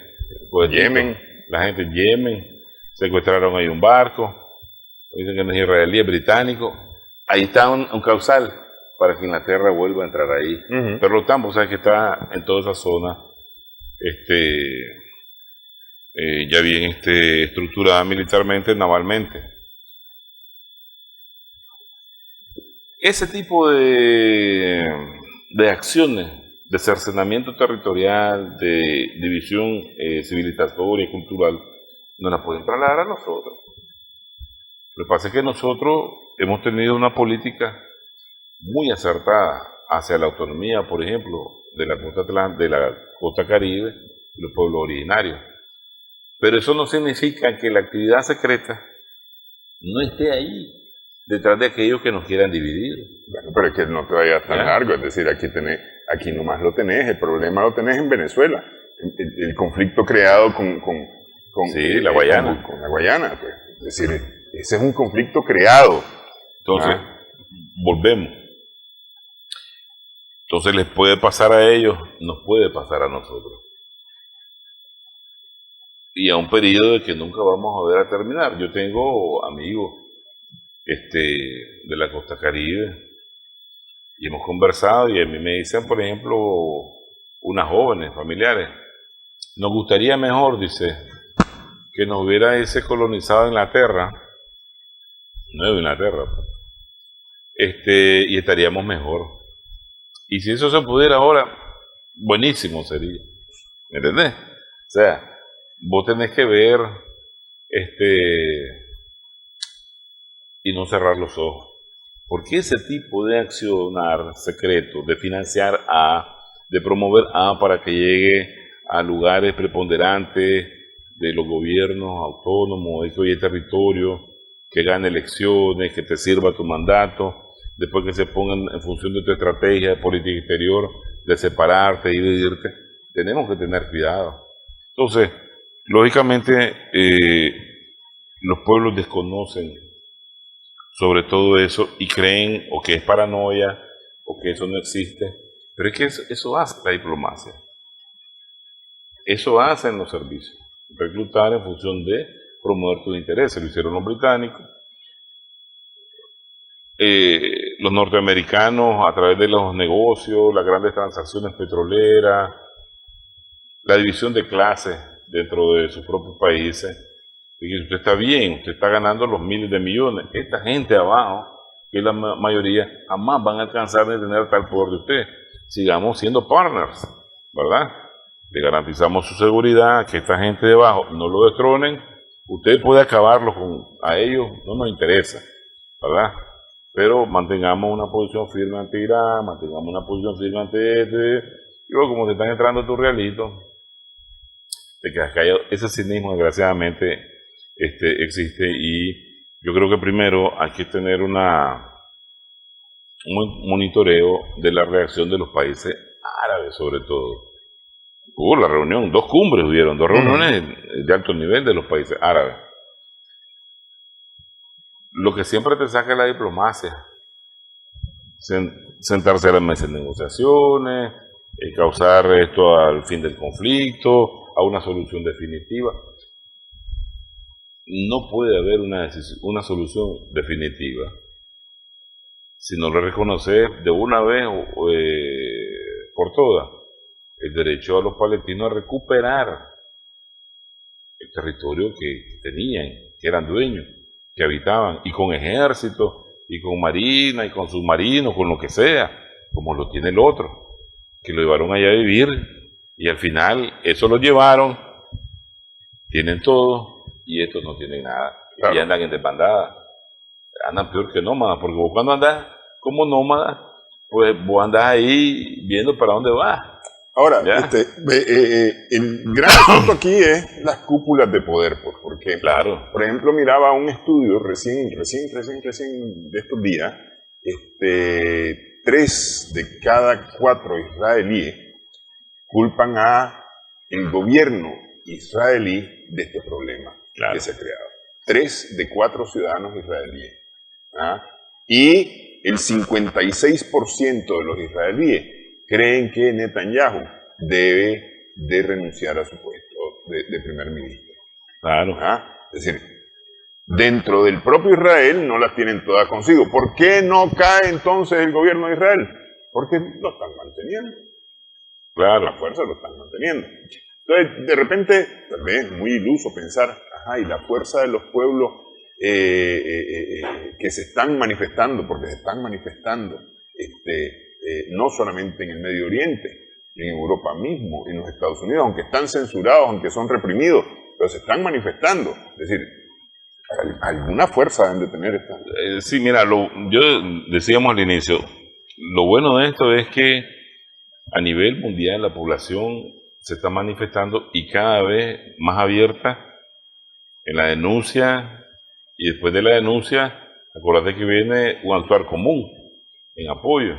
[SPEAKER 2] Pues,
[SPEAKER 1] Yemen.
[SPEAKER 2] La gente en Yemen, secuestraron ahí un barco, dicen que no es israelí, es británico. Ahí está un causal para que Inglaterra vuelva a entrar ahí. Pero lo tanto, o sea, que está en toda esa zona, ya bien estructurada militarmente, navalmente. Ese tipo de acciones de cercenamiento territorial, de división civilizatoria y cultural, no la pueden trasladar a nosotros. Lo que pasa es que nosotros hemos tenido una política muy acertada hacia la autonomía, por ejemplo, de la costa Caribe y los pueblos originarios. Pero eso no significa que la actividad secreta no esté ahí, detrás de aquellos que nos quieran dividir.
[SPEAKER 1] Bueno, pero es que no te vayas tan largo, es decir, aquí nomás lo tenés, el problema lo tenés en Venezuela, el conflicto creado con
[SPEAKER 2] la Guayana.
[SPEAKER 1] Con la Guayana, pues. Es decir, ese es un conflicto creado.
[SPEAKER 2] Entonces, volvemos. Entonces les puede pasar a ellos, nos puede pasar a nosotros. Y a un periodo de que nunca vamos a ver a terminar. Yo tengo amigos de la costa Caribe y hemos conversado, y a mí me dicen, por ejemplo, unas jóvenes familiares, nos gustaría mejor, dice, que nos hubiera colonizado Inglaterra, Nueva Inglaterra, y estaríamos mejor. Y si eso se pudiera ahora, buenísimo sería. ¿Me entendés? O sea, vos tenés que ver y no cerrar los ojos. Porque ese tipo de accionar secreto, de financiar A, de promover A para que llegue a lugares preponderantes de los gobiernos autónomos, de que hoy hay territorio, que gane elecciones, que te sirva tu mandato, después que se pongan en función de tu estrategia de política exterior, de separarte y dividirte, tenemos que tener cuidado. Entonces, lógicamente, los pueblos desconocen sobre todo eso y creen o que es paranoia o que eso no existe, pero es que eso hace la diplomacia, eso hacen los servicios, reclutar en función de promover tus intereses. Lo hicieron los británicos, los norteamericanos a través de los negocios, las grandes transacciones petroleras, la división de clases dentro de sus propios países. Y usted está bien, usted está ganando los miles de millones. Esta gente abajo, que es la mayoría, jamás van a alcanzar de tener tal poder de usted. Sigamos siendo partners, ¿verdad? Le garantizamos su seguridad, que esta gente de abajo no lo destronen. Usted puede acabarlo a ellos, no nos interesa, ¿verdad? Pero mantengamos una posición firme ante Irán, mantengamos una posición firme ante y luego, como te están entrando a tu realito, te quedas callado. Ese cinismo, desgraciadamente, existe, y yo creo que primero hay que tener un monitoreo de la reacción de los países árabes, sobre todo. Hubo la reunión, 2 cumbres hubieron, 2 reuniones de alto nivel de los países árabes. Lo que siempre te saca es la diplomacia, sentarse a la mesa de negociaciones, causar esto al fin del conflicto, a una solución definitiva. No puede haber una solución definitiva si no le reconoce de una vez por todas el derecho a los palestinos a recuperar el territorio que tenían, que eran dueños, que habitaban, y con ejército, y con marina, y con submarinos, con lo que sea, como lo tiene el otro, que lo llevaron allá a vivir, y al final eso lo llevaron, tienen todo, y estos no tienen nada, claro. Y andan en desbandada, andan peor que nómadas, porque vos cuando andás como nómada, pues vos andás ahí viendo para dónde vas.
[SPEAKER 1] Ahora, el gran asunto aquí es las cúpulas de poder, porque,
[SPEAKER 2] claro.
[SPEAKER 1] Por ejemplo, miraba un estudio recién de estos días, 3 de cada 4 israelíes culpan a el gobierno israelí de este problema, claro, que se ha creado. 3 de 4 ciudadanos israelíes. ¿Ah? Y el 56% de los israelíes creen que Netanyahu debe de renunciar a su puesto de primer ministro.
[SPEAKER 2] Claro.
[SPEAKER 1] ¿Ah? Es decir, dentro del propio Israel no las tienen todas consigo. ¿Por qué no cae entonces el gobierno de Israel? Porque lo están manteniendo.
[SPEAKER 2] Claro.
[SPEAKER 1] La fuerza lo están manteniendo. Entonces, de repente, tal vez muy iluso pensar, y la fuerza de los pueblos que se están manifestando, porque se están manifestando, no solamente en el Medio Oriente, en Europa mismo, en los Estados Unidos, aunque están censurados, aunque son reprimidos, pero se están manifestando. Es decir, alguna fuerza deben de tener esta.
[SPEAKER 2] Sí, mira, decíamos al inicio, lo bueno de esto es que a nivel mundial la población se está manifestando y cada vez más abierta en la denuncia, y después de la denuncia, acuérdate que viene un actuar común en apoyo,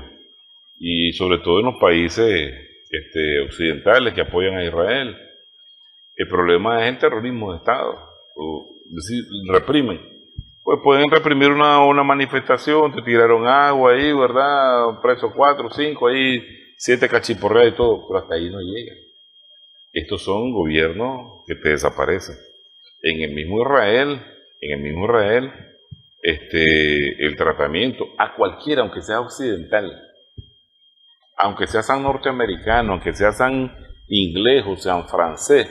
[SPEAKER 2] y sobre todo en los países occidentales que apoyan a Israel. El problema es el terrorismo de Estado, es decir, reprimen. Pues pueden reprimir una manifestación, te tiraron agua ahí, ¿verdad? Presos 4, 5, ahí 7 cachiporreas y todo, pero hasta ahí no llega. Estos son gobiernos que te desaparecen. En el mismo Israel, el tratamiento a cualquiera, aunque sea occidental, aunque sea san norteamericano, aunque sea san inglés o sea francés,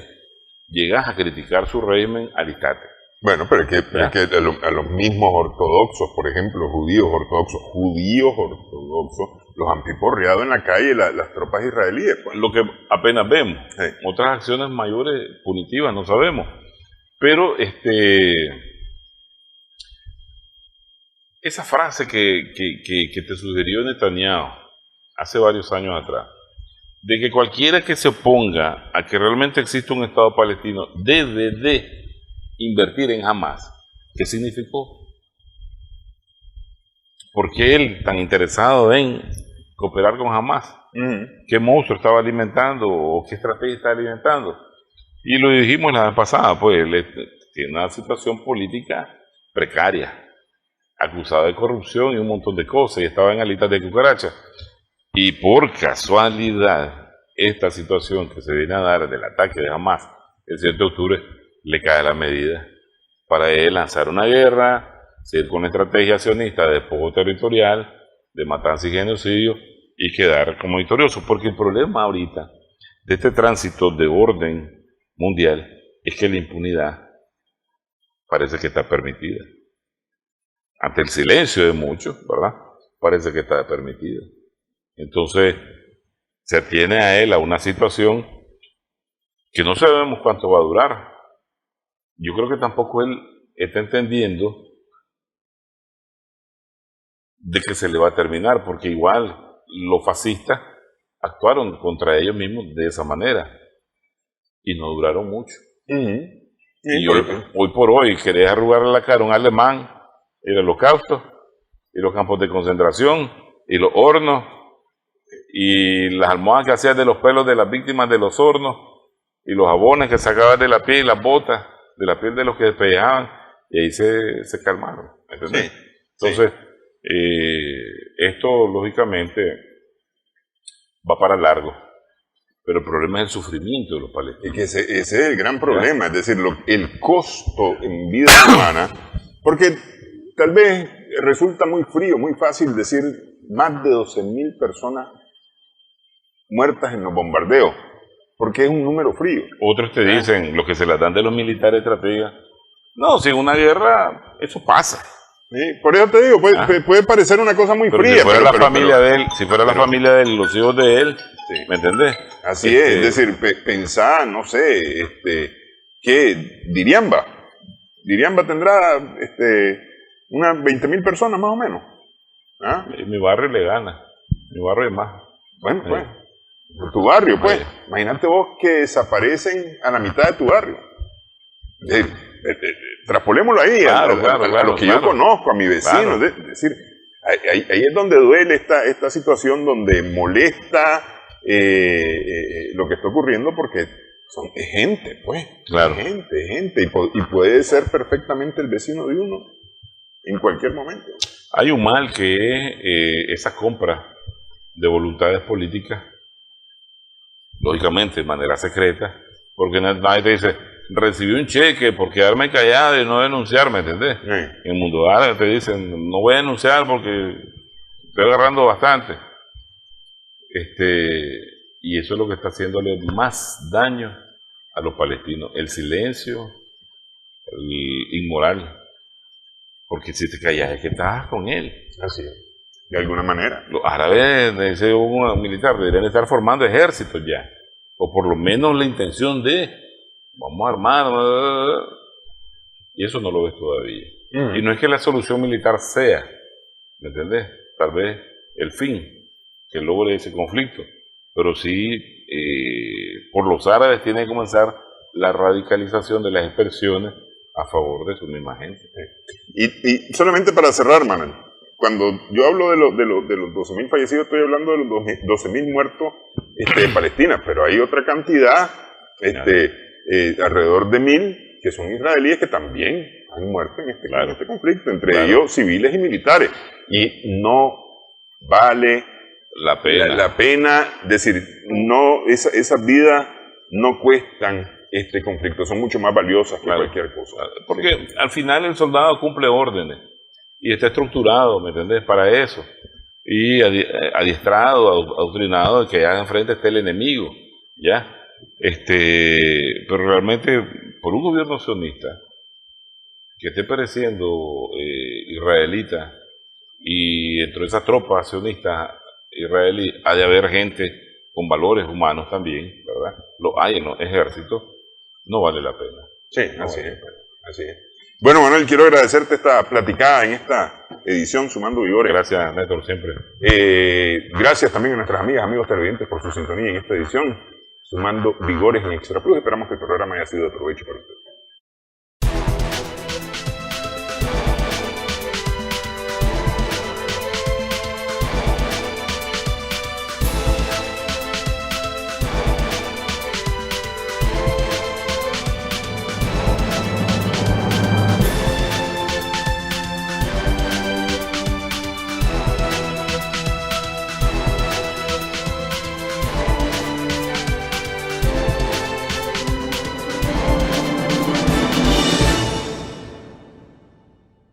[SPEAKER 2] llegas a criticar su régimen al instante.
[SPEAKER 1] Bueno, pero es que a los mismos ortodoxos, por ejemplo, judíos ortodoxos, los han piporreado en la calle las tropas israelíes. Pues.
[SPEAKER 2] Lo que apenas vemos.
[SPEAKER 1] Sí.
[SPEAKER 2] Otras acciones mayores punitivas no sabemos. Pero esa frase que te sugirió Netanyahu hace varios años atrás, de que cualquiera que se oponga a que realmente exista un Estado palestino debe de invertir en Hamas, ¿qué significó? ¿Por qué él tan interesado en cooperar con Hamas? ¿Qué monstruo estaba alimentando o qué estrategia está alimentando? Y lo dijimos la vez pasada, pues él tiene una situación política precaria, acusado de corrupción y un montón de cosas, y estaba en alitas de cucaracha. Y por casualidad, esta situación que se viene a dar del ataque de Hamas el 7 de octubre, le cae la medida para él lanzar una guerra, seguir con una estrategia sionista de despojo territorial, de matanza y genocidio, y quedar como victorioso. Porque el problema ahorita de este tránsito de orden mundial es que la impunidad parece que está permitida. Ante el silencio de muchos, ¿verdad? Parece que está permitida. Entonces, se atiene a él a una situación que no sabemos cuánto va a durar. Yo creo que tampoco él está entendiendo de que se le va a terminar, porque igual los fascistas actuaron contra ellos mismos de esa manera y no duraron mucho. Y hoy por hoy querés arrugarle la cara a un alemán, el holocausto, y los campos de concentración, y los hornos, y las almohadas que hacían de los pelos de las víctimas de los hornos, y los jabones que sacaban de la piel y las botas de la piel de los que despejaban, y ahí se calmaron. ¿Entendés? Sí, entonces, esto lógicamente va para largo, pero el problema es el sufrimiento de los palestinos.
[SPEAKER 1] Es que ese es el gran problema, es decir, el costo en vida humana, porque tal vez resulta muy frío, muy fácil decir más de 12.000 personas muertas en los bombardeos, porque es un número frío.
[SPEAKER 2] Otros te dicen, lo que se las dan de los militares estrategas, no, si en una guerra eso pasa.
[SPEAKER 1] Sí, por eso te digo, puede parecer una cosa muy fría.
[SPEAKER 2] Si fuera la familia de él, si fuera la familia de él, los hijos de él, sí. ¿Me entendés?
[SPEAKER 1] Así es decir, pensá, no sé, ¿qué? Diriamba tendrá unas 20.000 personas más o menos. ¿Ah?
[SPEAKER 2] Mi barrio le gana, mi barrio es más.
[SPEAKER 1] Bueno, pues, tu barrio, pues. Imagínate vos que desaparecen a la mitad de tu barrio. Traspolémoslo ahí, a lo que yo conozco, a mi vecino. Claro. Es decir, ahí es donde duele esta situación, donde molesta lo que está ocurriendo, porque es gente, pues.
[SPEAKER 2] Claro.
[SPEAKER 1] Es gente. Y puede ser perfectamente el vecino de uno en cualquier momento.
[SPEAKER 2] Hay un mal que es esa compra de voluntades políticas, lógicamente de manera secreta, porque nadie te dice, recibí un cheque por quedarme callado y no denunciarme, ¿entendés? Sí. En el mundo árabe te dicen, no voy a denunciar porque estoy agarrando bastante. Y eso es lo que está haciéndole más daño a los palestinos, el silencio, el inmoral. Porque si te callas es que estás con él.
[SPEAKER 1] Así es. De alguna manera.
[SPEAKER 2] Los árabes, dice un militar, deberían estar formando ejércitos ya. O por lo menos la intención de, vamos a armar. Y eso no lo ves todavía. Y no es que la solución militar sea, ¿me entendés? Tal vez el fin que logre ese conflicto. Pero sí, por los árabes tiene que comenzar la radicalización de las expresiones a favor de su misma gente.
[SPEAKER 1] Y solamente para cerrar, Manuel, cuando yo hablo de los 12.000 fallecidos, estoy hablando de los 12.000 muertos de Palestina, pero hay otra cantidad, alrededor de 1.000, que son israelíes que también han muerto en este conflicto, entre ellos civiles y militares. Y no vale la pena decir, no, esas vidas no cuestan este conflicto, son mucho más valiosas que cualquier cosa.
[SPEAKER 2] Porque al final el soldado cumple órdenes y está estructurado, ¿me entendés? Para eso. Y adiestrado, adoctrinado de que allá enfrente esté el enemigo, ¿ya? Pero realmente, por un gobierno sionista, que esté pereciendo israelitas, y dentro de esas tropas sionistas israelíes ha de haber gente con valores humanos también, ¿verdad? Lo hay en los ejércitos, no vale la pena.
[SPEAKER 1] Sí, así es. Así es. Bueno, Manuel, quiero agradecerte esta platicada en esta edición Sumando Vigores.
[SPEAKER 2] Gracias, Néstor, siempre.
[SPEAKER 1] Gracias también a nuestras amigas, amigos televidentes por su sintonía en esta edición Sumando Vigores en Extra Plus. Esperamos que el programa haya sido de provecho para ustedes.